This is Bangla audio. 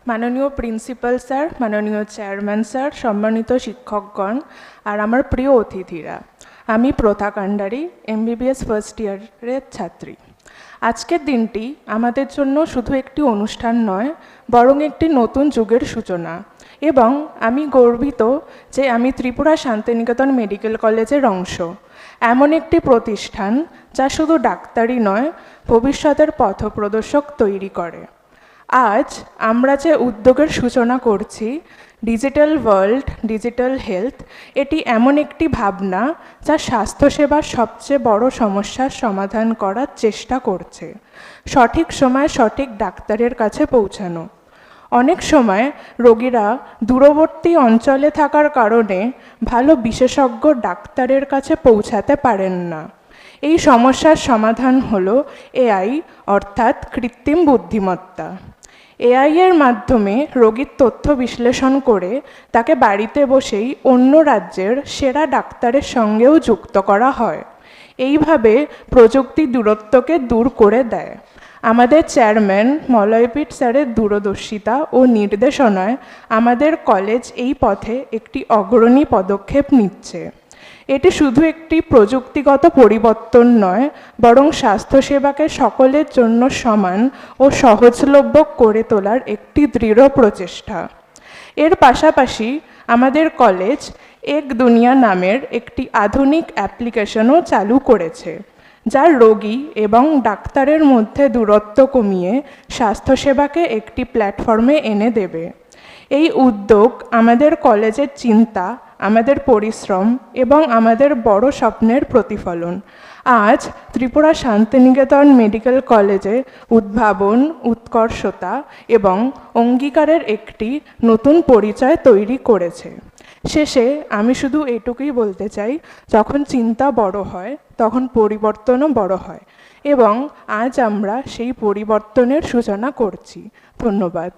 মাননীয় প্রিন্সিপাল স্যার, মাননীয় চেয়ারম্যান স্যার, সম্মানিত শিক্ষকগণ আর আমার প্রিয় অতিথিরা, আমি প্রথা কান্ডারি, MBBS ফার্স্ট ইয়ারের ছাত্রী। আজকের দিনটি আমাদের জন্য শুধু একটি অনুষ্ঠান নয়, বরং একটি নতুন যুগের সূচনা। এবং আমি গর্বিত যে আমি ত্রিপুরা শান্তিনিকেতন মেডিকেল কলেজের অংশ। এমন একটি প্রতিষ্ঠান যা শুধু ডাক্তারি নয়, ভবিষ্যতের পথপ্রদর্শক তৈরি করে। আজ আমরা যে উদ্যোগের সূচনা করছি, ডিজিটাল ওয়ার্ল্ড, ডিজিটাল হেলথ, এটি এমন একটি ভাবনা যা স্বাস্থ্যসেবার সবচেয়ে বড় সমস্যার সমাধান করার চেষ্টা করছে। সঠিক সময়ে সঠিক ডাক্তারের কাছে পৌঁছানো। অনেক সময় রোগীরা দূরবর্তী অঞ্চলে থাকার কারণে ভালো বিশেষজ্ঞ ডাক্তারের কাছে পৌঁছাতে পারেন না। এই সমস্যার সমাধান হলো AI, অর্থাৎ কৃত্রিম বুদ্ধিমত্তা। AI এর মাধ্যমে রোগীর তথ্য বিশ্লেষণ করে তাকে বাড়িতে বসেই অন্য রাজ্যের সেরা ডাক্তারের সঙ্গেও যুক্ত করা হয়। এইভাবে প্রযুক্তি দূরত্বকে দূর করে দেয়। আমাদের চেয়ারম্যান মলয়পীঠ স্যারের দূরদর্শিতা ও নির্দেশনায় আমাদের কলেজ এই পথে একটি অগ্রণী পদক্ষেপ নিচ্ছে। এটি শুধু একটি প্রযুক্তিগত পরিবর্তন নয়, বরং স্বাস্থ্যসেবাকে সকলের জন্য সমান ও সহজলভ্য করে তোলার একটি দৃঢ় প্রচেষ্টা। এর পাশাপাশি আমাদের কলেজ এক দুনিয়া নামের একটি আধুনিক অ্যাপ্লিকেশনও চালু করেছে, যা রোগী এবং ডাক্তারের মধ্যে দূরত্ব কমিয়ে স্বাস্থ্যসেবাকে একটি প্ল্যাটফর্মে এনে দেবে। এই উদ্যোগ আমাদের কলেজের চিন্তা, আমাদের পরিশ্রম এবং আমাদের বড় স্বপ্নের প্রতিফলন। আজ ত্রিপুরা শান্তিনিকেতন মেডিকেল কলেজে উদ্ভাবন, উৎকর্ষতা এবং অঙ্গীকারের একটি নতুন পরিচয় তৈরি করেছে। শেষে আমি শুধু এটুকুই বলতে চাই, যখন চিন্তা বড় হয় তখন পরিবর্তনও বড় হয়, এবং আজ আমরা সেই পরিবর্তনের সূচনা করছি। ধন্যবাদ।